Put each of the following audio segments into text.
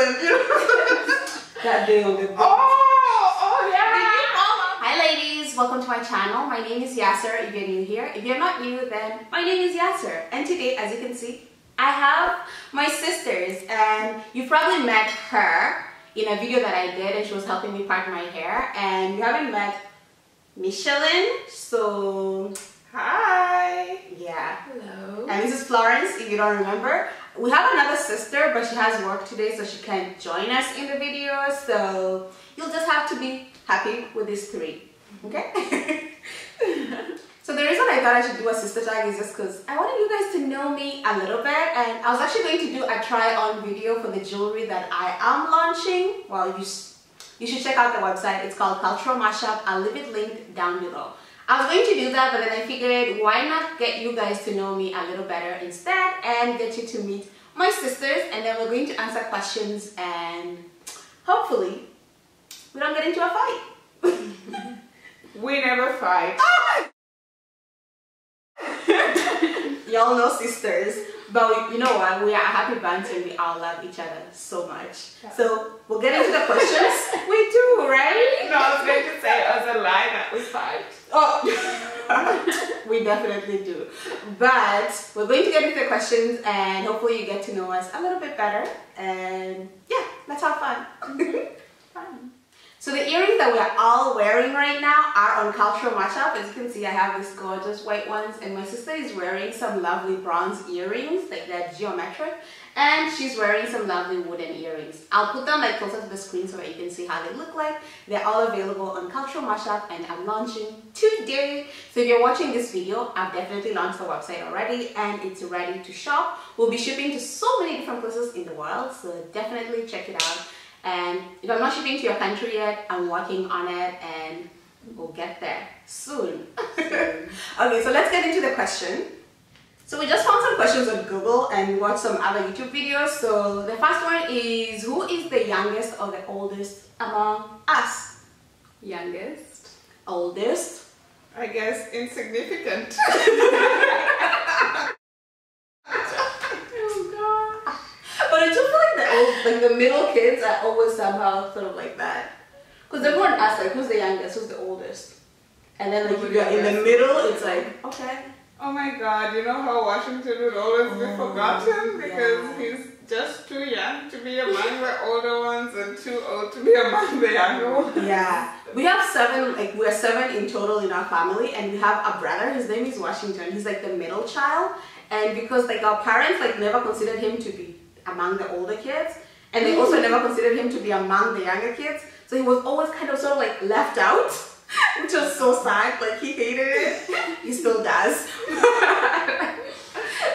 Listen, you know. That day on the boat. Oh yeah. Hi ladies, welcome to my channel. My name is Yasser if you're new here. If you're not new, then my name is Yasser. And today, as you can see, I have my sisters, and you probably met her in a video that I did, and she was helping me part my hair. And you haven't met Micheline, so Hi. yeah. Hello. And this is Florence, if you don't remember. We have another sister, but she has work today, so she can't join us in the video. So you'll just have to be happy with these three, okay? So the reason I thought I should do a sister tag is just because I wanted you guys to know me a little bit, and I was actually going to do a try-on video for the jewelry that I am launching. Well, you should check out the website. It's called Cultural Mashup. I'll leave it linked down below. I was going to do that, but then I figured why not get you guys to know me a little better instead and get you to meet my sisters, and then we're going to answer questions and hopefully we don't get into a fight. We never fight. Y'all know sisters, but you know what? We are a happy bunch and we all love each other so much. Yeah. So we'll get into the questions. We do, right? No, I was going to say as a lie that we fight. Oh, we definitely do. But we're going to get into the questions and hopefully you get to know us a little bit better. And yeah, let's have fun. Fun. So the earrings that we are all wearing right now are on Cultural Mashup. As you can see, I have these gorgeous white ones, and my sister is wearing some lovely bronze earrings, like they're geometric, and she's wearing some lovely wooden earrings. I'll put them like closer to the screen so that you can see how they look like. They're all available on Cultural Mashup, and I'm launching today. So if you're watching this video, I've definitely launched the website already, and it's ready to shop. We'll be shipping to so many different places in the world, so definitely check it out. And if I'm not shipping to your country yet, I'm working on it and we'll get there soon. Okay, so let's get into the question. So we just found some questions on Google and watched some other YouTube videos. So the first one is, who is the youngest or the oldest among us? Youngest. Oldest? I guess insignificant. But I just feel like the middle kids are always somehow sort of like that. Because everyone asks like, who's the youngest, who's the oldest? And then like if you're in the middle, it's like, okay. Oh my God, you know how Washington would always be forgotten because he's just too young to be among the older ones and too old to be among the younger ones. Yeah. We have we're seven in total in our family, and we have a brother, his name is Washington. He's like the middle child, and because like our parents like never considered him to be among the older kids, and they also never considered him to be among the younger kids, so he was always kind of sort of like left out, which was so sad. Like he hated it. He still does.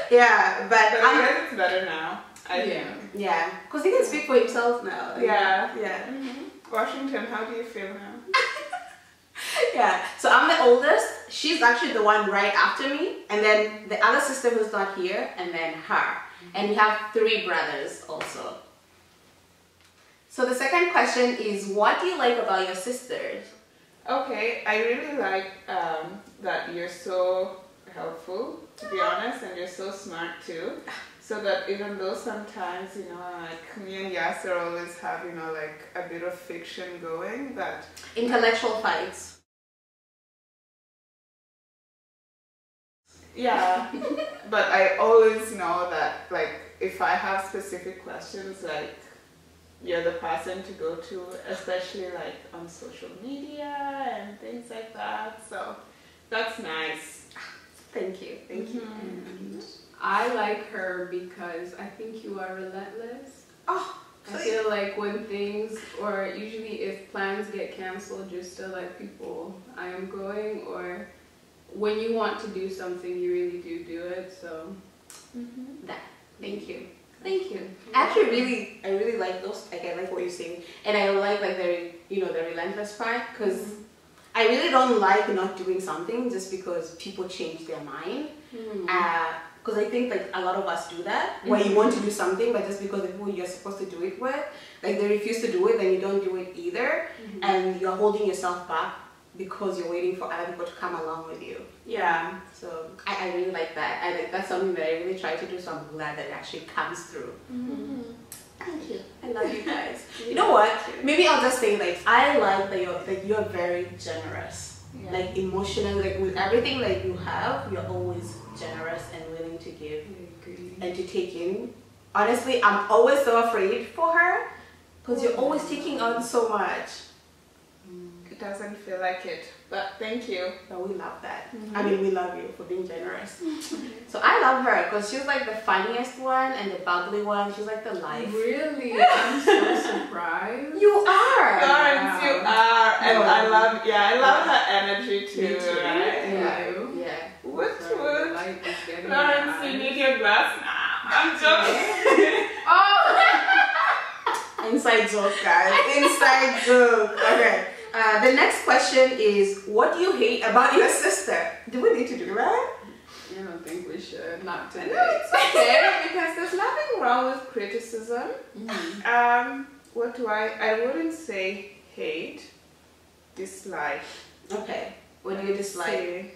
Yeah, but I guess it's better now. I think. Yeah, because he can speak for himself now. Yeah. Yeah. Washington, how do you feel now? Yeah, so I'm the oldest. She's actually the one right after me, and then the other sister who's not here, and then her. And we have three brothers also. So the second question is, what do you like about your sisters? Okay, I really like that you're so helpful, to be honest, and you're so smart too. So that even though sometimes, you know, like me and Yasser always have, you know, like a bit of fiction going, but... Intellectual fights. Yeah, but I always know that, like, if I have specific questions, like, you're the person to go to, especially, like, on social media and things like that, so that's nice. Thank you, thank you. I like her because I think you are relentless. Oh, I feel like when things, or usually if plans get cancelled, just to let people I am going, or when you want to do something, you really do it. So that. Thank you. Thank you. Actually, I really like those. Like I like what you're saying, and I like the the relentless part, because I really don't like not doing something just because people change their mind. Because I think like a lot of us do that, where you want to do something, but just because the people you're supposed to do it with, like they refuse to do it, then you don't do it either, and you're holding yourself back because you're waiting for other people to come along with you. yeah. So I really like that. That's something that I really try to do, so I'm glad that it actually comes through. Thank you. I love you guys. You know what? Maybe I'll just say like I like that you're very generous. Yeah. Like emotionally, like with everything that you have, you're always generous and willing to give and to take in. Honestly, I'm always so afraid for her because you're always taking on so much. It doesn't feel like it, but thank you. But we love that. I mean, we love you for being generous. So I love her because she's like the funniest one and the bubbly one. She's like the life. Really? I'm so surprised. You are. Florence, you are, and I love her energy too, Me too. right? Yeah. Woot woot. Light is getting Florence, you need your glass now. I'm joking. Inside joke, guys. Inside joke. Okay. The next question is, what do you hate about your sister? Do we need to do that? I don't think we should. Not today. No, it's okay because there's nothing wrong with criticism. What do I wouldn't say hate, dislike. Okay. What do you dislike?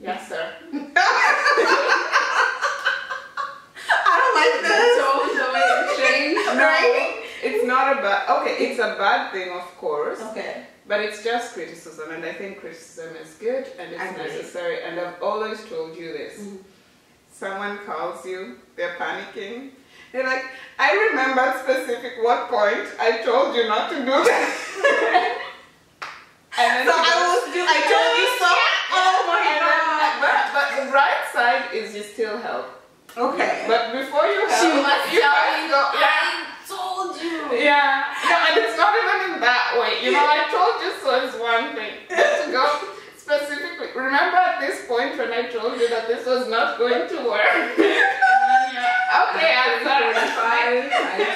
Yasser. I don't like this. So the way it changed. Right? It's not a bad. Okay, it's a bad thing, of course. Okay. But it's just criticism, and I think criticism is good and it's necessary. And I've always told you this. Someone calls you, they're panicking. They're like, I remember specific what point I told you not to do that. And then I told you so. Oh my god. But the right side is you still help. Okay. But before you help, She must you tell first you, go, I told you. Yeah. No, and it's not even in that way. You know, I told you so is one thing. But to go specifically, remember at this point when I told you that this was not going to work? Okay, I'm sorry. I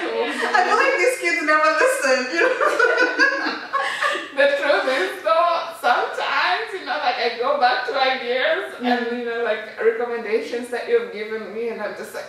told you. I feel like these kids never listen. You know? The truth is though, sometimes, you know, like I go back to ideas and, you know, like recommendations that you've given me and I'm just like,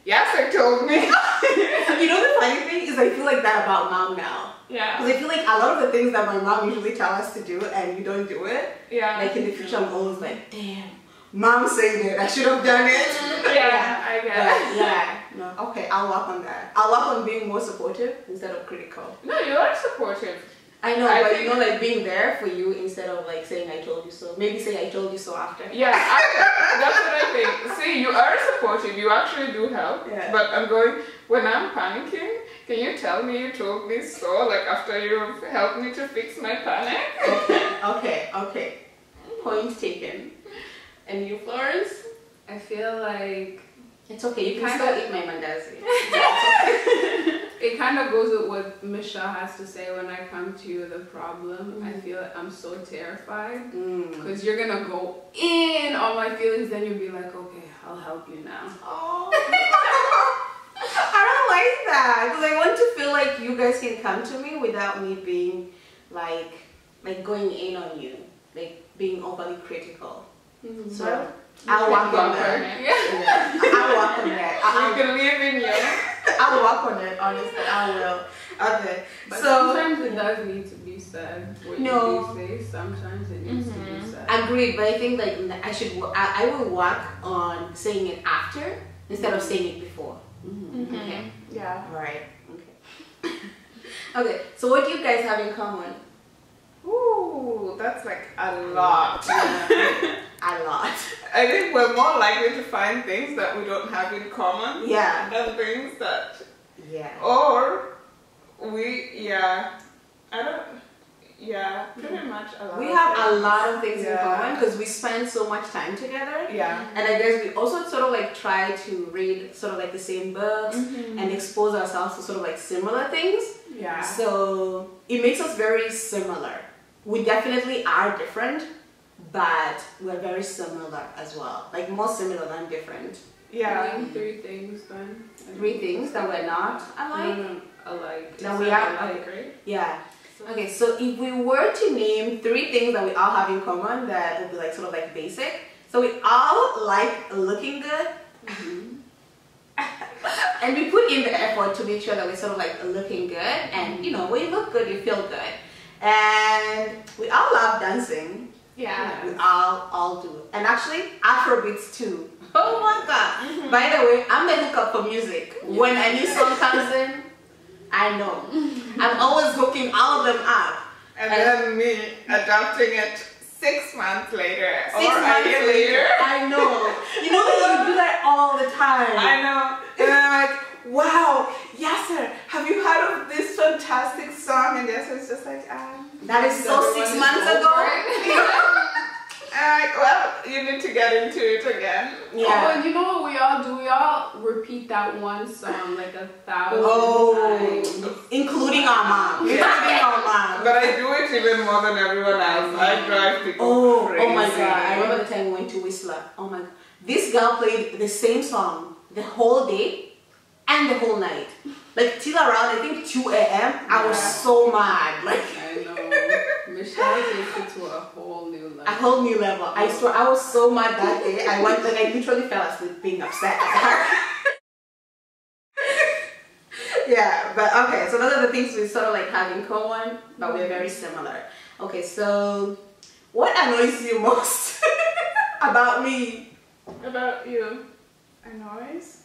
Yasser told me. You know the funny thing is I feel like that about mom now. Yeah. Because I feel like a lot of the things that my mom usually tell us to do and you don't do it, Yeah. like in the future I'm always like, damn, mom said it, I should have done it. Yeah, I get it. Yeah. No. Okay, I'll work on that. I'll work on being more supportive instead of critical. No, you are supportive. I know, I but think- you know, like being there for you instead of like saying I told you so. Maybe say I told you so after. Yeah, that's what I think. See, you are supportive. You actually do help. Yeah. But I'm going, when I'm panicking, can you tell me you told me so, like after you've helped me to fix my panic? Okay. Point taken. And you, Florence? I feel like It's okay, you can Kind still of- eat my mandazi. it kind of goes with what Michelle has to say when I come to you with a problem. I feel like I'm so terrified because you're gonna go in on my feelings, then you'll be like, okay, I'll help you now. Oh. I don't like that because I want to feel like you guys can come to me without me being like going in on you, like being overly critical. So I'll work on that. Yeah. I'll work on that. I believe in you. I'll work on it. Honestly, I will. Okay. But So sometimes it does need to be said. What No. you do say, sometimes it needs to be said. agreed, but I think like I will work on saying it after instead of saying it before. Okay. Yeah. All right. Okay. Okay. So what do you guys have in common? Ooh, that's like a lot. A lot. I think we're more likely to find things that we don't have in common Yeah. than things that, Yeah. or pretty much a lot. We of have a things. lot of things in Yeah. common because we spend so much time together. Yeah. And I guess we also sort of like try to read sort of like the same books and expose ourselves to sort of like similar things. Yeah. So it makes us very similar. We definitely are different, but we're very similar as well. Like more similar than different. Yeah. Name 3 things then. 3 things that we're not alike. No, alike. That Is we that are alike, right? Yeah. Okay, so if we were to name 3 things that we all have in common that would be like sort of like basic. So we all like looking good. And we put in the effort to make sure that we're sort of like looking good. And you know, when you look good, you feel good. And we all love dancing. Yeah. We all do. And actually, Afrobeats too. Oh my God. By the way, I'm the hookup for music. When a new song comes in, I know. I'm always hooking all of them up. And then me adopting it 6 months later 6 or a months year later. I know. You know that you do that all the time. I know. And I'm like, wow, Yasser, have you heard of this fantastic song? And Yasser's just like, That is so 6 months ago. I'm like, well, you need to get into it again. Yeah. Oh, and you know what we all do? We all repeat that one song like 1,000 times. Including our mom. Yeah. Including our mom. But I do it even more than everyone else. I drive people crazy. Oh my God. I remember the time we went to Whistler. Oh my God. This girl played the same song the whole day and the whole night. Like till around, I think 2 a.m. I was so mad. Like, I know. Michelle takes it to a whole new level. a whole new level. I swear, I was so mad that day. I went and I literally fell asleep being upset. Yeah, but okay, so those are the things we sort of like have in common, but we're very similar. Okay, so what annoys you most about me? About you? Annoys?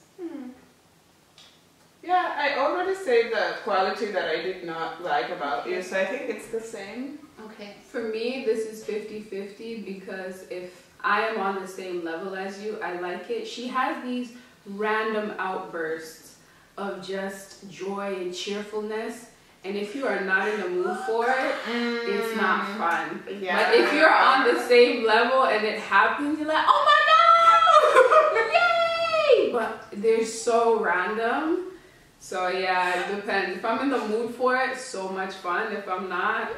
Yeah, I already said the quality that I did not like about you, so I think it's the same. Okay. For me, this is 50-50 because if I am on the same level as you, I like it. She has these random outbursts of just joy and cheerfulness. And if you are not in the mood for it, it's not fun. Yeah. But if you're on the same level and it happens, you're like, oh my God! Yay! But they're so random. So yeah, it depends. If I'm in the mood for it, so much fun. If I'm not,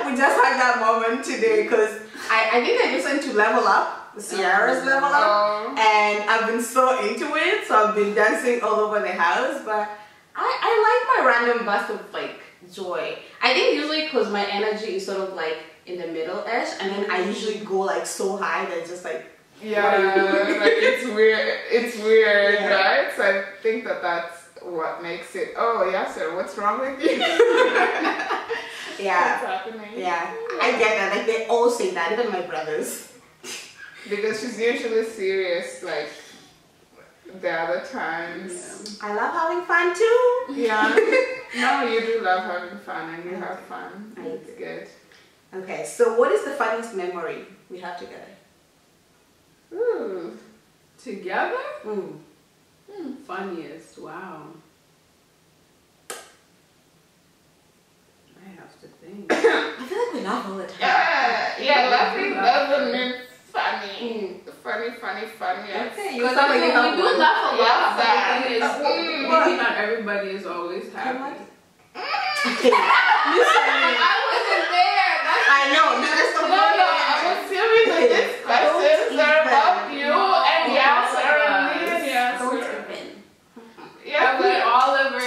We just had that moment today because I think I listened to Level Up, Sierra's Level Up, and I've been so into it, so I've been dancing all over the house, but I like my random burst of like joy. I think usually because my energy is sort of like in the middle-ish, and then I usually go like so high that it's just like, like it's weird, right? So I think that's what makes it, oh Yasser, what's wrong with you? Yeah. What's happening? Yeah, I get that. Like they all say that, even my brothers. Because she's usually serious, like the other times. I love having fun too. Yeah. No, you do love having fun, and you have fun. I It's do. good. Okay, so what is the funniest memory we have together? Ooh. together? Mm. Funniest, wow. I have to think. I feel like we laugh all the time. Yeah, laughing doesn't mean funny. Funny. Okay, you Because sound like you have we do one. laugh a lot, Yeah, but the thing is, What? maybe not everybody is always happy. Okay. I wasn't there. I know. No, that's the No, I'm assuming that this questions are about you and Yasser and me and Don't Yasser. even. Yeah, Have we but all ever?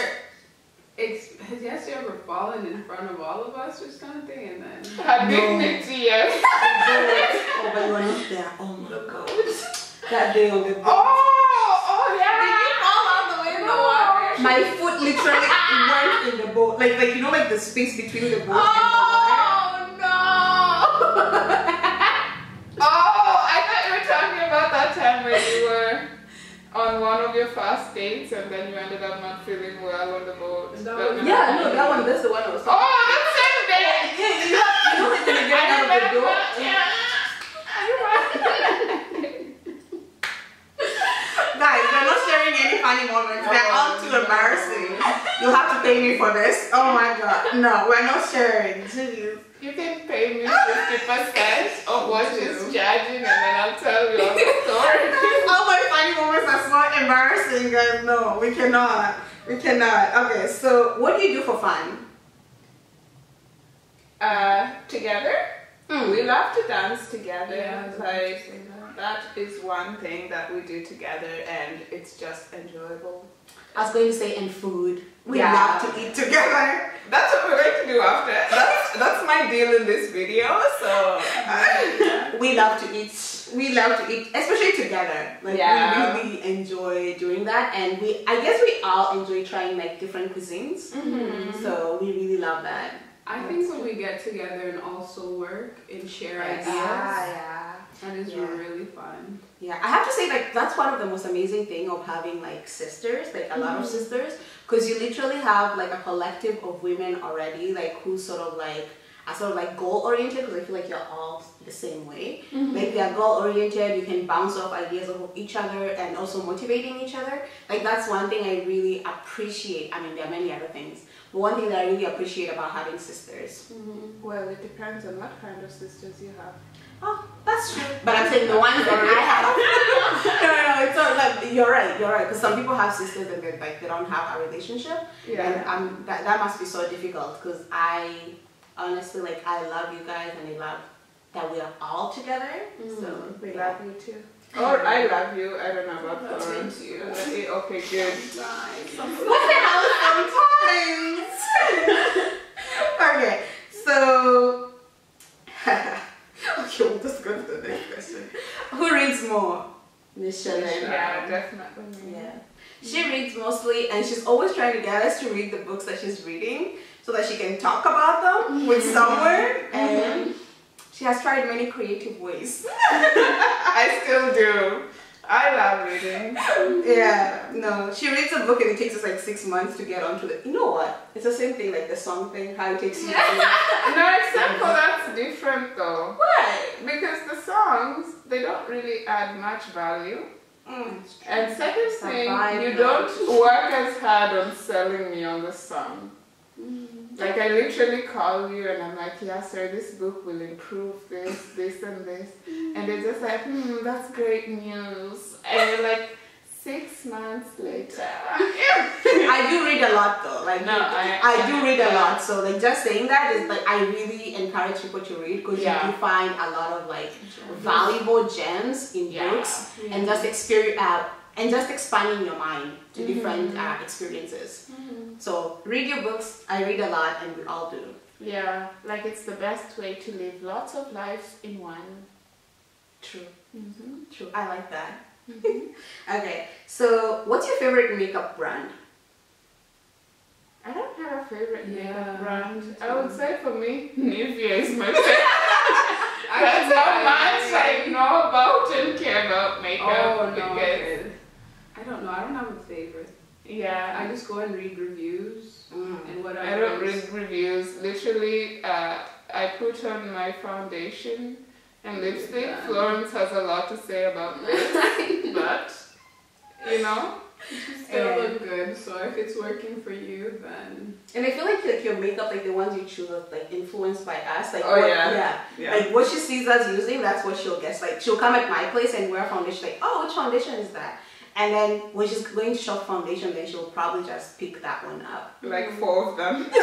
Has Yasser ever fallen in front of all of us or something? And then her dignity, yes. Oh, but you were not there. Oh my God. That day on the boat. Oh, yeah. did you fall all the way in the water? My foot literally went in the boat. Like you know, like the space between the boat Oh no! Oh, I thought you were talking about that time when you were on one of your first dates and then you ended up not feeling well on the boat. That was- and the boat. Yeah, no, that one. That's the one I was talking. Oh, that same day. Yeah, you know, like when you get out of the door. Yeah. Guys, we're not sharing any funny moments. They're all too embarrassing. You'll have to pay me for this. Oh my God. No, we're not sharing. Jeez. You can pay me 50% of what she's charging and then I'll tell you all the story. All my funny moments are so embarrassing, guys. No, we cannot. We cannot. Okay, so what do you do for fun? Together? We love to dance together. Yeah, Like, that is one thing that we do together and it's just enjoyable. I was going to say, and food. We Yeah. love to eat together. That's what we're going to do after. That's my deal in this video. So We love to eat. We love to eat, especially together. Like Yeah. we really enjoy doing that, and I guess we all enjoy trying like different cuisines. So we really love that. I think when we get together and also work and share ideas, Yeah. That is really fun. Yeah, I have to say, like, that's one of the most amazing thing of having like sisters, like a lot of sisters, because you literally have like a collective of women already, like who sort of like are sort of like goal oriented, because I feel like you're all the same way. Like they are goal oriented, you can bounce off ideas of each other and also motivating each other. Like that's one thing I really appreciate. I mean, there are many other things, but one thing that I really appreciate about having sisters. Well, it depends on what kind of sisters you have. Oh, that's true. But I'm saying the ones that I have. No, it's not like you're right, because some people have sisters and they like they don't have a relationship. Yeah. And that must be so difficult, because I honestly like I love you guys and I love that we are all together. So We love you too. Or I love you. I don't know about Florence. Okay, good. What the hell sometimes? Okay, so okay, we'll just go to the next question. Who reads more? Micheline. Yeah, definitely. Yeah. She reads mostly, and she's always trying to get us to read the books that she's reading so that she can talk about them with someone. And she has tried many creative ways. I still do. I love reading. Yeah, no, she reads a book and it takes us like 6 months to get onto it. You know what? It's the same thing like the song thing, how it takes you. No, except for that's different though. Why? Because the songs, they don't really add much value. And second thing, you don't work as hard on selling me on the song. Like I literally call you and I'm like, Yasser, this book will improve this and this. And they're just like, that's great news. And like 6 months later. I do read a lot though. Like no, I do read a lot. So like just saying that is like I really encourage people to read, because you do find a lot of like valuable gems in books and just expanding your mind to different experiences. So read your books. I read a lot, and we all do. Yeah, like it's the best way to live lots of lives in one. True. True. I like that. Okay, so what's your favorite makeup brand? I don't have a favorite makeup brand. I would say for me, Nivea is my favorite. That's how much I know about and care about makeup. Because I don't know. I don't have a favorite. Yeah. I just go and read reviews and whatever. I don't read reviews. Literally, I put on my foundation and lipstick. Florence has a lot to say about this, but you know, you still look good. So if it's working for you, then. And I feel like your makeup, like the ones you choose, are like influenced by us. Like yeah. Like what she sees us using, that's what she'll guess. Like she'll come at my place and wear foundation. Like, oh, which foundation is that? And then when she's going to shop foundation, then she'll probably just pick that one up. Like 4 of them. So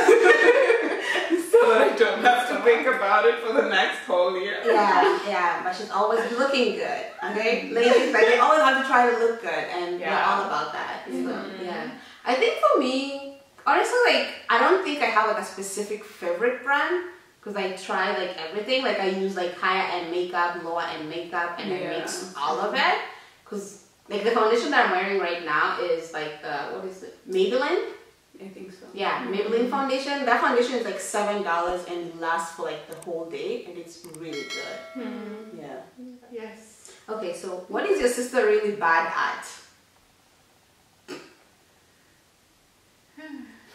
that I don't have to think about it for the next whole year. Yeah, but she's always looking good. Okay? Ladies, like they always have to try to look good, and we're all about that. So, yeah. I think for me, honestly, like I don't think I have like a specific favorite brand, because I try like everything. Like I use like higher end makeup, lower end makeup, and I mix all of it. Because like the foundation that I'm wearing right now is like what is it? Maybelline? I think so. Yeah, Maybelline foundation. That foundation is like $7 and it lasts for like the whole day, and it's really good. Yeah. Yes. Okay, so what is your sister really bad at?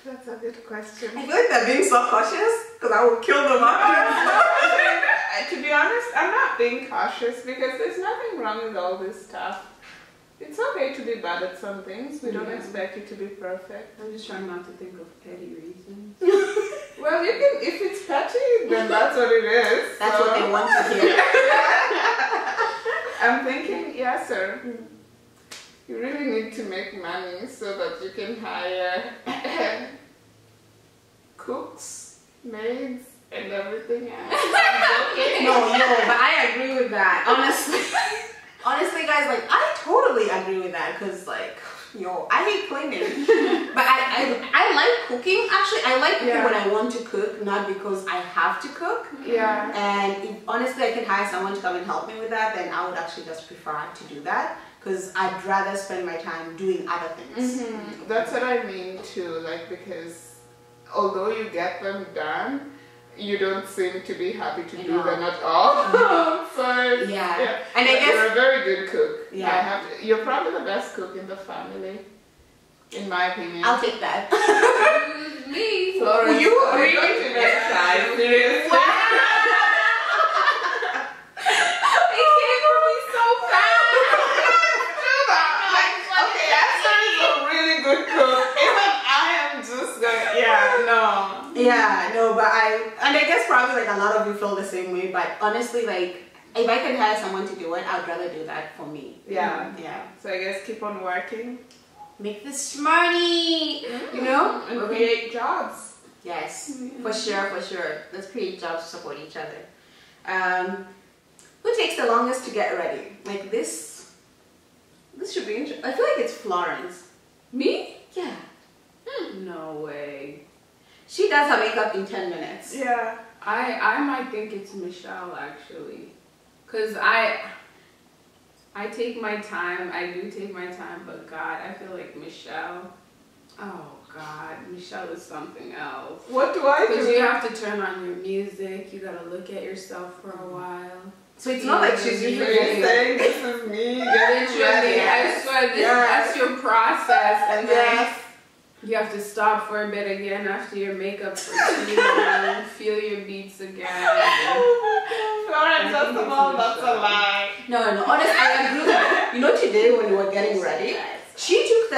That's a good question. I feel like they're being so cautious, because I will kill them up. To be honest, I'm not being cautious, because there's nothing wrong with all this stuff. It's okay to be bad at some things. We don't expect you to be perfect. I'm just trying not to think of petty reasons. Well, you can, if it's petty, then that's what it is. That's what they want to hear. I'm thinking, Yasser, you really need to make money so that you can hire cooks, maids, and everything else. Okay. No, but I agree with that. Honestly, guys, like I totally agree with that, because like, I hate cleaning, but I like cooking. Actually, I like cooking when I want to cook, not because I have to cook. Yeah. And if honestly I can hire someone to come and help me with that, then I would actually just prefer to do that, because I'd rather spend my time doing other things. That's what I mean too. Like, because although you get them done, you don't seem to be happy to do them at all. So yeah. And I guess you're a very good cook. Yeah. You're probably the best cook in the family, in my opinion. I'll take that. Me, Florence, you agree with me next time? Seriously. It came from me so fast. Okay, Yasser is a really good cook. Even I am just going, Yeah, no, but I guess probably like a lot of you feel the same way, but honestly, like, if I can hire someone to do it, I'd rather do that for me. Yeah. Yeah. So I guess keep on working. Make this money, you know? And create jobs. Yes, for sure. Let's create jobs to support each other. Who takes the longest to get ready? Like this should be interesting. I feel like it's Florence. Me? Yeah. No way. She does her makeup in 10 minutes. Yeah. I might think it's Michelle actually, cause I take my time. I do take my time, but God, I feel like Michelle. Oh God, Michelle is something else. What do I do? Because you have to turn on your music. You gotta look at yourself for a while. So it's not like she's So usually you're saying this is me getting Literally, ready. I swear, that's your process, and then you have to stop for a bit again after your makeup routine, and feel your beats again. Florence, first of all, that's a lie. No, honestly, I agree with you. You know, today when we were getting ready, she took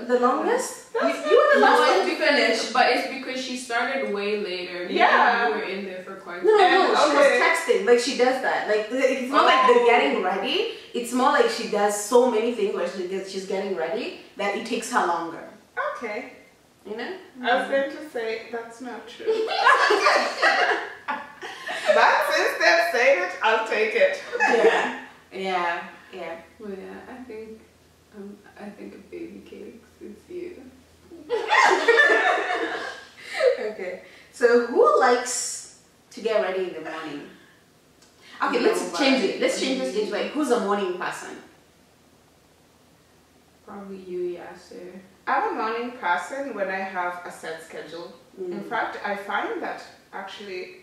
the longest. You were the last one to finish. But it's because she started way later. Maybe Yeah. we were in there for quite No, some she time. was texting. Like, she does that. Like, it's not like the getting ready. It's more like she does so many things where she's getting ready that it takes her longer. Okay. You know? I was going to say that's not true. But since they've said it, I'll take it. Yeah. Well, yeah, I think of baby cakes. It's you. Okay. So who likes to get ready in the morning? Okay, let's change it. Let's change this into like, who's a morning person? Probably you, Yasser. I'm a morning person when I have a set schedule. In fact, I find that actually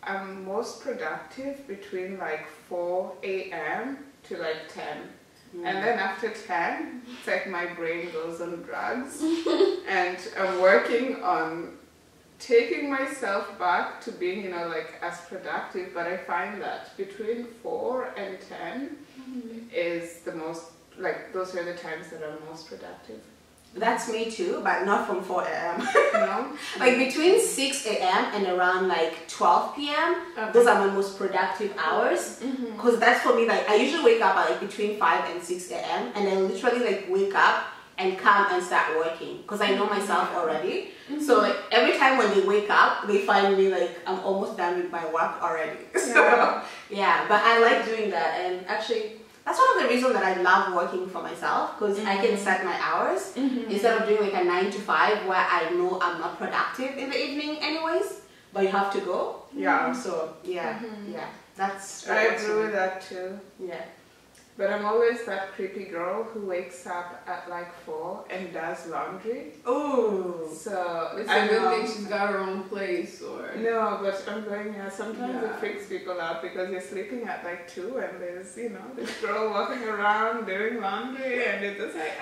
I'm most productive between like 4 a.m. to like 10. And then after 10, it's like my brain goes on drugs. And I'm working on taking myself back to being, you know, like as productive. But I find that between 4 and 10 is the most, like those are the times that I'm most productive. That's me too, but not from 4 a.m. No? Like between 6 a.m. and around like 12 p.m. Those are my most productive hours. Because that's for me, like I usually wake up at like between 5 and 6 a.m. and then literally like wake up and come and start working. Because I know myself already. So like every time when they wake up, they find me like I'm almost done with my work already. So yeah, but I like doing that. And actually, that's one of the reasons that I love working for myself, because I can set my hours instead of doing like a 9 to 5 where I know I'm not productive in the evening anyways, but you have to go. Yeah. So yeah, that's. I agree with that too. Yeah. But I'm always that creepy girl who wakes up at like 4 and does laundry. Ooh. So It's I a good know. thing she's got her own place, or No, but I'm going, sometimes Yeah. it freaks people out because you're sleeping at like 2 and there's, you know, this girl walking around doing laundry and it's just like,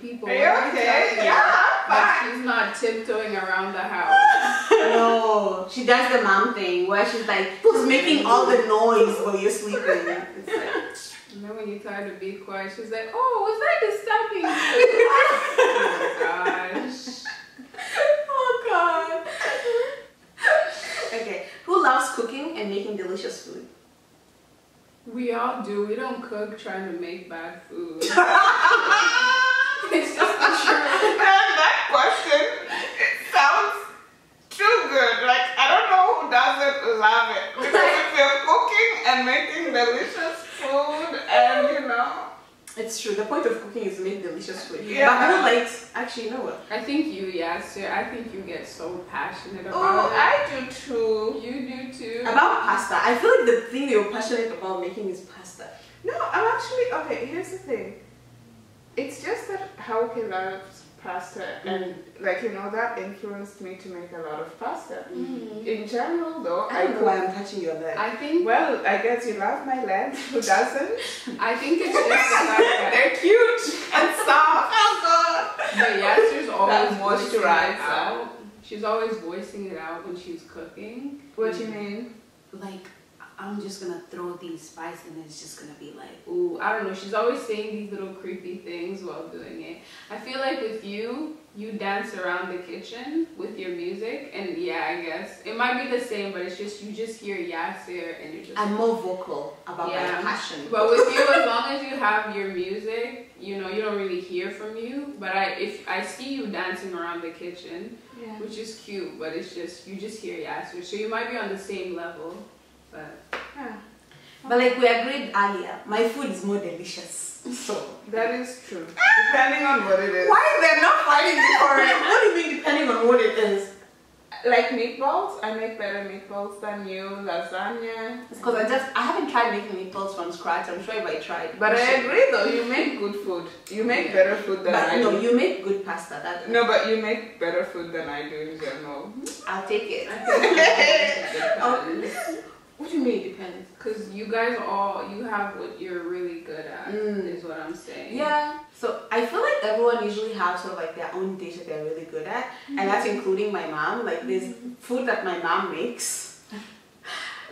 people. are you okay? Yeah, But fine. she's not tiptoeing around the house. No, she does the mom thing where she's like, who's making all the noise while you're sleeping? It's like, And then when you try to be quiet, she's like, "Oh, was that disturbing you?" Oh my gosh. oh God. Okay, who loves cooking and making delicious food? We all do. We don't cook trying to make bad food. It's just the truth. And that question, it sounds too good. Like, I don't know who doesn't love it. Because if you're cooking and making delicious food and, you know. It's true. The point of cooking is to make delicious food. Yeah. But who likes, actually, you know what? I think you, Yasser. I think you get so passionate about Oh, it. I do too. You do too. About pasta. I feel like the thing you're passionate about making is pasta. No, I'm actually, okay, here's the thing. It's just that how can I pasta, and like that influenced me to make a lot of pasta. In general, though, I don't know why I'm touching your leg. I think. Well, I guess you love my legs. Who doesn't? I think it's just the fact that They're cute and soft. Oh God! but Yasser's always moisturizer. voicing it out. She's always voicing it out when she's cooking. What do you mean? Like, I'm just gonna throw these spices and it's just gonna be like, Ooh, I don't know. She's always saying these little creepy things while doing it. I feel like with you dance around the kitchen with your music, and yeah, I guess it might be the same, but it's just you just hear Yasser and you're just. I'm more vocal about my passion. But with you, as long as you have your music, you don't really hear from you. But if I see you dancing around the kitchen, which is cute, but it's just you just hear Yasser, so you might be on the same level. But like we agreed earlier, my food is more delicious. So that is true. Depending on what it is. Why they're not fighting me for it? What do you mean depending on what it is? Like meatballs, I make better meatballs than you. Lasagna. It's because I haven't tried making meatballs from scratch. I'm sure if I tried. But I agree though, you make good food. You make better food than I do. No, you make good pasta. No, but you make better food than I do in general. I'll take it. What do you mean it depends? Because you guys you have what you're really good at, is what I'm saying. Yeah. So I feel like everyone usually has sort of like their own dish that they're really good at. And that's including my mom. Like there's food that my mom makes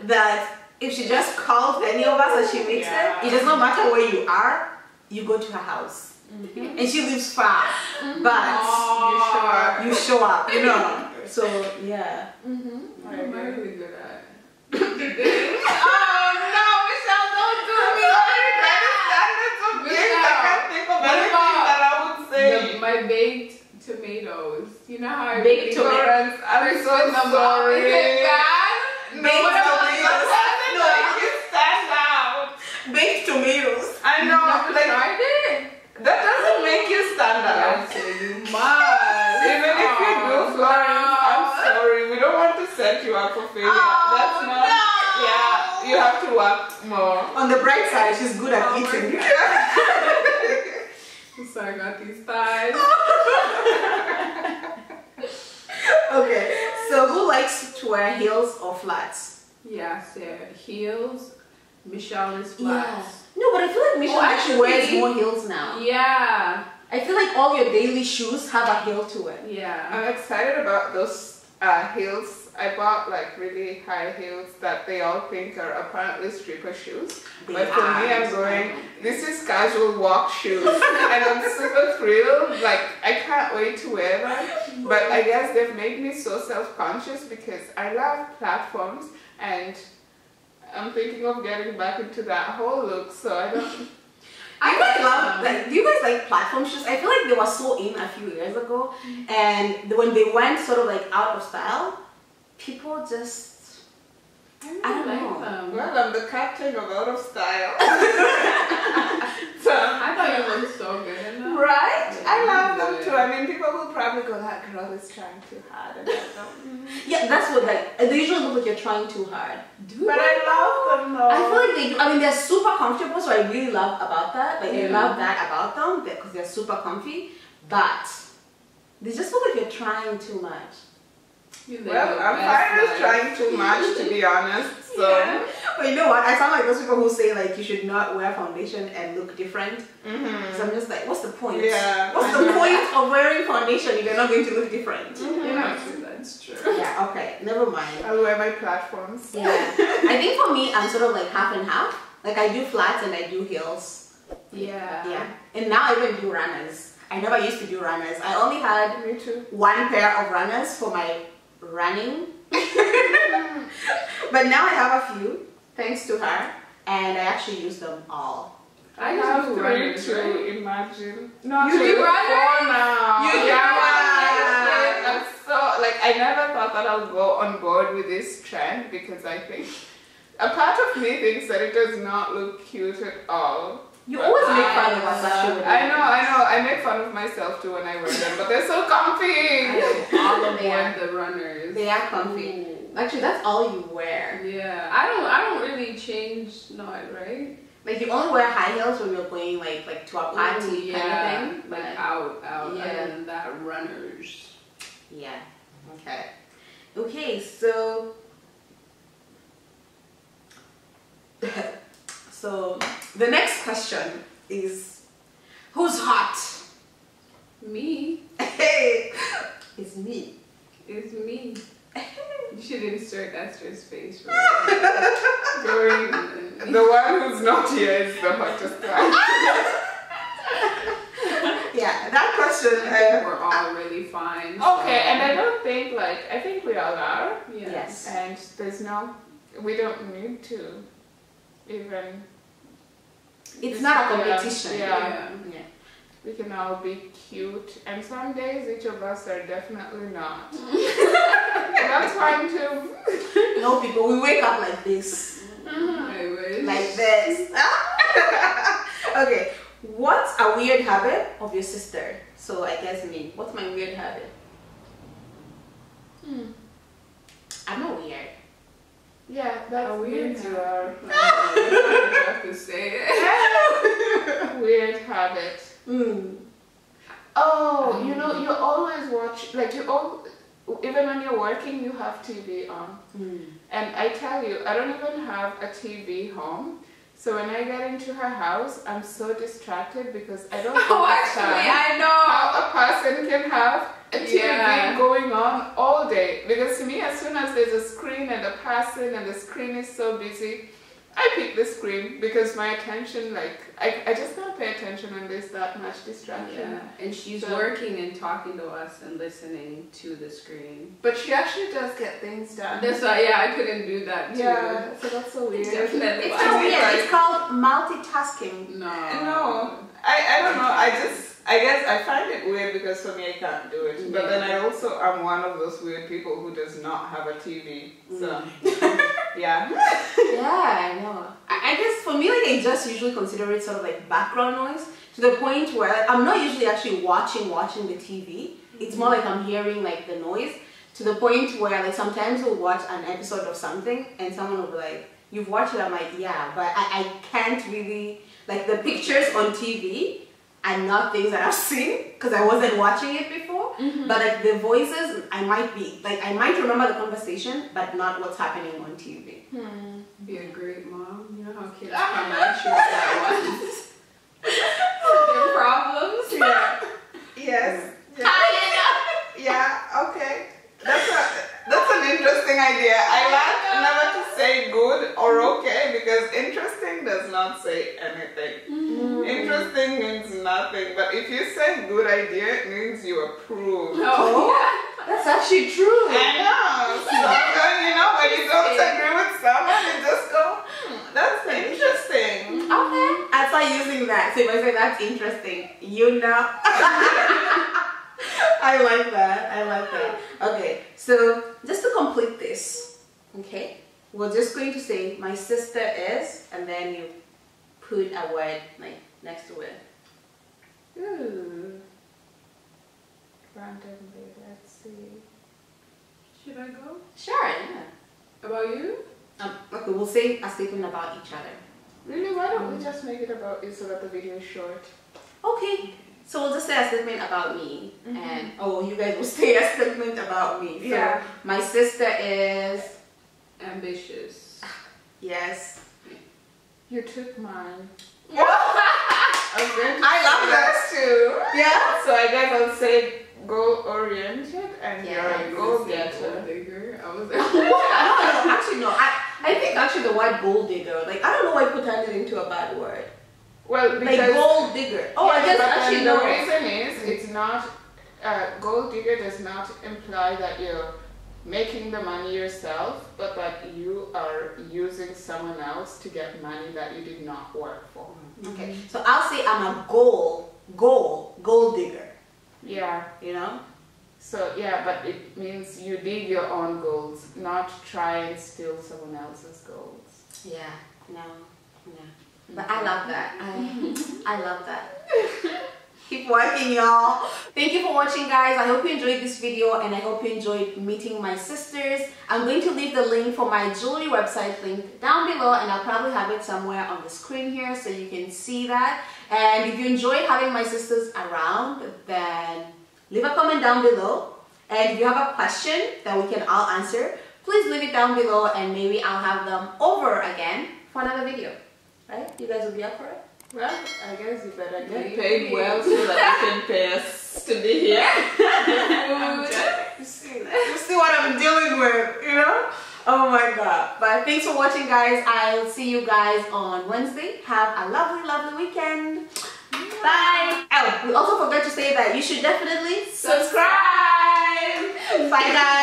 that if she just calls any of us and she makes it does not matter where you are, you go to her house. And she lives far. But you show up, So yeah. I'm really good at it. Oh no, Michelle, don't do me. I can't think of anything that I would say. My baked tomatoes. You know how I baked tomatoes? I'm so sorry. Is it bad? Baked tomatoes. No, you stand out. Baked tomatoes. I know. Never tried it? That doesn't make you stand out. You must. Even if you do, Florence, I'm sorry. We don't want to set you up for failure. That's not. No. Yeah, you have to work more. On the bright side, she's good at eating. So I got these thighs. Okay, so who likes to wear heels or flats? Yasser. Heels. Michelle is flats. No, but I feel like Michelle actually wears actually, more heels now. Yeah. I feel like all your daily shoes have a heel to it. Yeah. I'm excited about those heels. I bought like really high heels that they all think are apparently stripper shoes. But for me, I'm going, this is casual walk shoes. And I'm super thrilled. Like, I can't wait to wear them. But I guess they've made me so self-conscious because I love platforms and I'm thinking of getting back into that whole look. So I don't... I quite love, like, do you guys like platform shoes? I feel like they were so in a few years ago. And when they went sort of like out of style, people just, I don't know. Them. Well, I'm the captain of out of style. So, I thought you looked so good in them. Right? I love them too. I mean, people will probably go, that girl is trying too hard. And I don't. Yeah, that's what, like, they usually look like you're trying too hard. But I love them though. I feel like they do. I mean, they're super comfortable, so I really love about that. Like, I love that about them because they're super comfy. But they just look like you're trying too much. Well, I'm fine with trying too much, to be honest. So. Yeah. But you know what? I sound like those people who say like you should not wear foundation and look different. So I'm just like, what's the point? Yeah. What's the point of wearing foundation if you're not going to look different? That's true. Yeah. Okay. Never mind. I'll wear my platforms. Yeah. I think for me, I'm sort of like half and half. Like I do flats and I do heels. Yeah. Yeah. And now I even do runners. I never used to do runners. I only had Me too. one pair of runners for my running. But now I have a few, thanks to her, and I actually use them all. I have three to imagine. No, you do runners? Now. You do runners? I'm so, like, I never thought that I'll go on board with this trend because I think a part of me thinks that it does not look cute at all. You always make fun of us actually. I know. I make fun of myself too when I wear them, but they're so comfy. All of the runners. They are comfy. Ooh. Actually, that's all you wear. Yeah, I don't really change right? Like you only wear high heels when you're going like to a party kind of thing. Like out, and that runners. Yeah. Okay. Okay, so so the next question is, who's hot? Me. Hey, it's me. It's me. You should insert Esther's face right during The one who's not here is the hottest guy. Yeah, that question. we're all really fine. Okay, and I don't think I think we all are. Yes. And we don't need to even. It's not a competition. Yeah. Yeah. We can all be cute, and some days each of us are definitely not. That's fine too. No, people, we wake up like this. I wish. Like this. Okay, what's a weird habit of your sister? So I guess me. What's my weird habit? I'm not weird. Yeah, that's weird means you are. I have to say it. Weird habit. Oh, you always watch, even when you're working, you have TV on. And I tell you, I don't even have a TV home. So when I get into her house, I'm so distracted because I don't understand I know how a person can have a TV going on all day. Because to me, as soon as there's a screen and a person and the screen is so busy, I pick the screen because my attention, I just can't pay attention when there's that much distraction. Yeah, and she's working and talking to us and listening to the screen. But she actually does get things done. That's why, I couldn't do that too. Yeah, so that's so weird. Definitely. It's so weird. It's called multitasking. No, I don't know. I guess I find it weird because for me I can't do it. But then I also am one of those weird people who does not have a TV. So yeah. Yeah, I know. I guess for me, I just usually consider it sort of like background noise, to the point where I'm not usually actually watching the TV. It's more like I'm hearing the noise, to the point where sometimes we'll watch an episode of something and someone will be like, "You've watched it?" I'm like, "Yeah," but I can't really, the pictures on TV are not things that I've seen because I wasn't watching it before. But the voices, I might remember the conversation, but not what's happening on TV. Be a great mom. You know how kids come at you at once. Their problems. Yeah. Yes. Yeah. Okay. That's an interesting idea. I like never to say good or okay because interesting does not say anything. Interesting means nothing, but if you say good idea, it means you approve. That's actually true. I know. So when you don't agree with someone, you just go, that's interesting. Okay. I'll start using that. So if I say that's interesting, I like that. Okay, so just to complete this, okay, we're just going to say my sister is, and then you put a word next to it. Randomly, let's see. Should I go? Sure, yeah. About you? Okay, we'll say a statement about each other. Really, why don't we just make it about you so that the video is short? Okay. So we'll just say a statement about me, and you guys will say a statement about me. So my sister is ambitious. Yes. You took mine. I love that too. Yeah. So I guess I'll say goal-oriented, and you're a goal-getter. Digger. I was like, no, actually no. I think actually the word gold digger. I don't know why I put that into a bad word. Well, because gold digger. Oh, I guess actually the reason is it's not gold digger does not imply that you're making the money yourself, but that you are using someone else to get money that you did not work for. Okay, so I'll say I'm a gold digger. Yeah. So yeah, but it means you dig your own goals, not try and steal someone else's goals. Yeah. No. But I love that. I love that. Keep working, y'all. Thank you for watching, guys. I hope you enjoyed this video and I hope you enjoyed meeting my sisters. I'm going to leave the link for my jewelry website link down below, and I'll probably have it somewhere on the screen here so you can see that. And if you enjoyed having my sisters around, then leave a comment down below. And if you have a question that we can all answer, please leave it down below and maybe I'll have them over again for another video. Right? You guys will be up for it? Well, I guess you better get paid well so that you can pay us to be here. You see what I'm dealing with, you know? Oh my god. But thanks for watching, guys. I'll see you guys on Wednesday. Have a lovely, lovely weekend. Bye. Oh, we also forgot to say that you should definitely subscribe. Bye, guys.